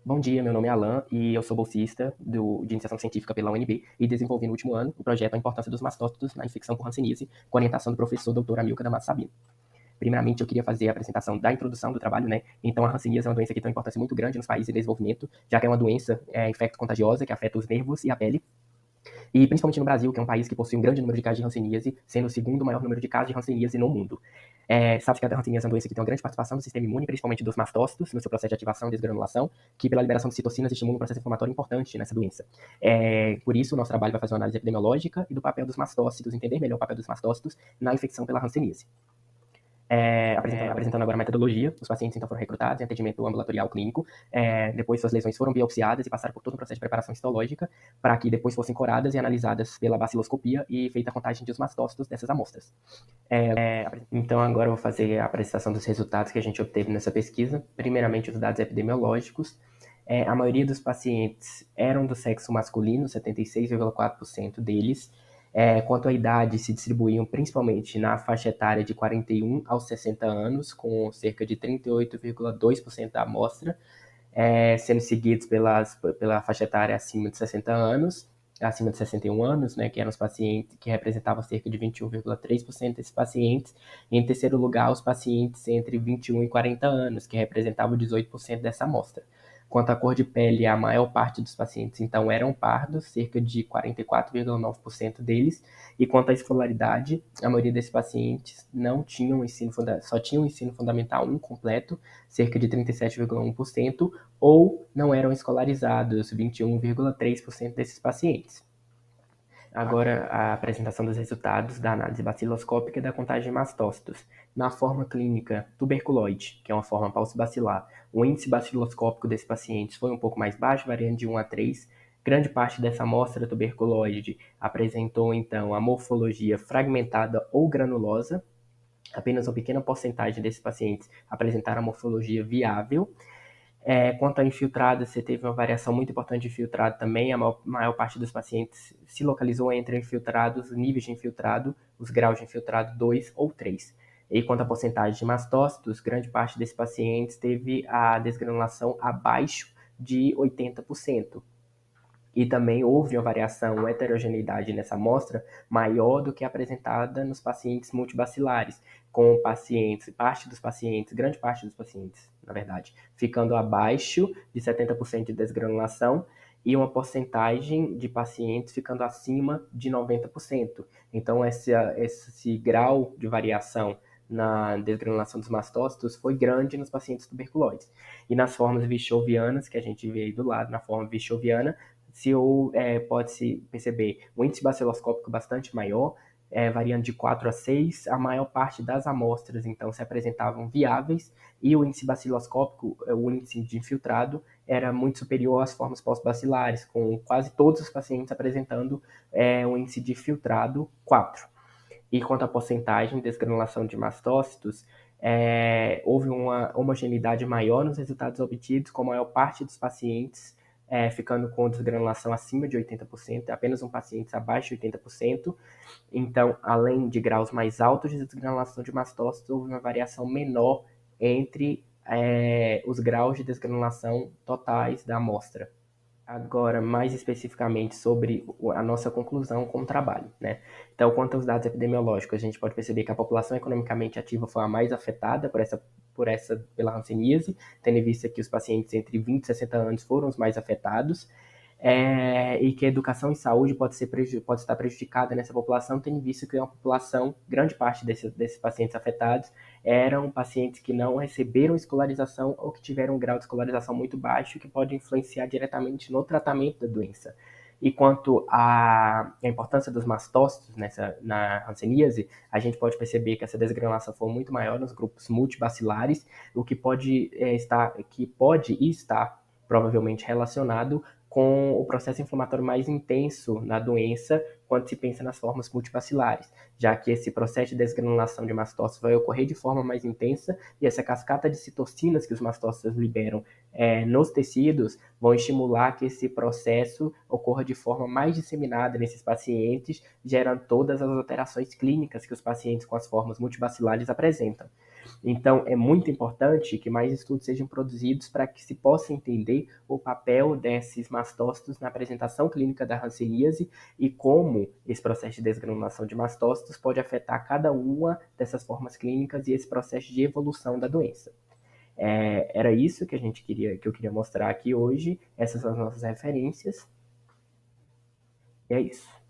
Bom dia, meu nome é Alan e eu sou bolsista de iniciação científica pela UNB e desenvolvi no último ano o projeto A Importância dos Mastócitos na Infecção por Hanseníase, com orientação do professor Dr. Amilcar Damasio Sabino. Primeiramente, eu queria fazer a apresentação da introdução do trabalho, né? Então, a hanseníase é uma doença que tem uma importância muito grande nos países em desenvolvimento, já que é uma doença infecto-contagiosa que afeta os nervos e a pele. E principalmente no Brasil, que é um país que possui um grande número de casos de hanseníase, sendo o segundo maior número de casos de hanseníase no mundo. Sabe-se que a hanseníase é uma doença que tem uma grande participação do sistema imune, principalmente dos mastócitos, no seu processo de ativação e desgranulação, que pela liberação de citocinas estimula um processo inflamatório importante nessa doença. Por isso, o nosso trabalho vai fazer uma análise epidemiológica e do papel dos mastócitos, entender melhor o papel dos mastócitos na infecção pela hanseníase. Apresentando agora a metodologia, os pacientes então foram recrutados em atendimento ambulatorial clínico, depois suas lesões foram biopsiadas e passaram por todo um processo de preparação histológica para que depois fossem curadas e analisadas pela baciloscopia e feita a contagem dos mastócitos dessas amostras. Então agora eu vou fazer a apresentação dos resultados que a gente obteve nessa pesquisa. Primeiramente os dados epidemiológicos. A maioria dos pacientes eram do sexo masculino, 76,4% deles. Quanto à idade, se distribuíam principalmente na faixa etária de 41 aos 60 anos, com cerca de 38,2% da amostra, sendo seguidos pela faixa etária acima de 60 anos, acima de 61 anos, né, que eram os pacientes que representavam cerca de 21,3% desses pacientes, e em terceiro lugar, os pacientes entre 21 e 40 anos, que representavam 18% dessa amostra. Quanto à cor de pele, a maior parte dos pacientes, então, eram pardos, cerca de 44,9% deles, e quanto à escolaridade, a maioria desses pacientes não tinham só tinham o ensino fundamental incompleto, cerca de 37,1%, ou não eram escolarizados, 21,3% desses pacientes. Agora, a apresentação dos resultados da análise baciloscópica e da contagem de mastócitos. Na forma clínica tuberculoide, que é uma forma paucibacilar, o índice baciloscópico desses pacientes foi um pouco mais baixo, variando de 1 a 3. Grande parte dessa amostra tuberculoide apresentou, então, a morfologia fragmentada ou granulosa. Apenas uma pequena porcentagem desses pacientes apresentaram a morfologia viável. Quanto a infiltrado, você teve uma variação muito importante de infiltrado também. A maior parte dos pacientes se localizou entre infiltrados, níveis de infiltrado, os graus de infiltrado 2 ou 3. E quanto à porcentagem de mastócitos, grande parte desses pacientes teve a desgranulação abaixo de 80%. E também houve uma variação, uma heterogeneidade nessa amostra maior do que apresentada nos pacientes multibacilares, com grande parte dos pacientes, na verdade, ficando abaixo de 70% de desgranulação e uma porcentagem de pacientes ficando acima de 90%. Então, esse grau de variação na desgranulação dos mastócitos foi grande nos pacientes tuberculoides. E nas formas vichovianas, que a gente vê aí do lado, na forma vichoviana, pode-se perceber um índice baciloscópico bastante maior, variando de 4 a 6, a maior parte das amostras, então, se apresentavam viáveis, e o índice baciloscópico, o índice de infiltrado, era muito superior às formas pós-bacilares, com quase todos os pacientes apresentando um índice de filtrado 4. E quanto à porcentagem de desgranulação de mastócitos, houve uma homogeneidade maior nos resultados obtidos, com a maior parte dos pacientes ficando com desgranulação acima de 80%, apenas um paciente abaixo de 80%. Então, além de graus mais altos de desgranulação de mastócitos, houve uma variação menor entre os graus de desgranulação totais da amostra. Agora, mais especificamente sobre a nossa conclusão com o trabalho, né? Então, quanto aos dados epidemiológicos, a gente pode perceber que a população economicamente ativa foi a mais afetada pela hanseníase, tendo em vista que os pacientes entre 20 e 60 anos foram os mais afetados, e que a educação e saúde pode estar prejudicada nessa população, tendo em vista que é uma população, grande parte desses pacientes afetados eram pacientes que não receberam escolarização ou que tiveram um grau de escolarização muito baixo, que pode influenciar diretamente no tratamento da doença. E quanto à importância dos mastócitos na hanseníase, a gente pode perceber que essa desgranulação foi muito maior nos grupos multibacilares, o que pode estar provavelmente relacionado com o processo inflamatório mais intenso na doença quando se pensa nas formas multibacilares, já que esse processo de desgranulação de mastócitos vai ocorrer de forma mais intensa e essa cascata de citocinas que os mastócitos liberam nos tecidos vão estimular que esse processo ocorra de forma mais disseminada nesses pacientes, gerando todas as alterações clínicas que os pacientes com as formas multibacilares apresentam. Então, é muito importante que mais estudos sejam produzidos para que se possa entender o papel desses mastócitos na apresentação clínica da hanseníase e como esse processo de desgranulação de mastócitos pode afetar cada uma dessas formas clínicas e esse processo de evolução da doença. Era isso que eu queria mostrar aqui hoje. Essas são as nossas referências. E é isso.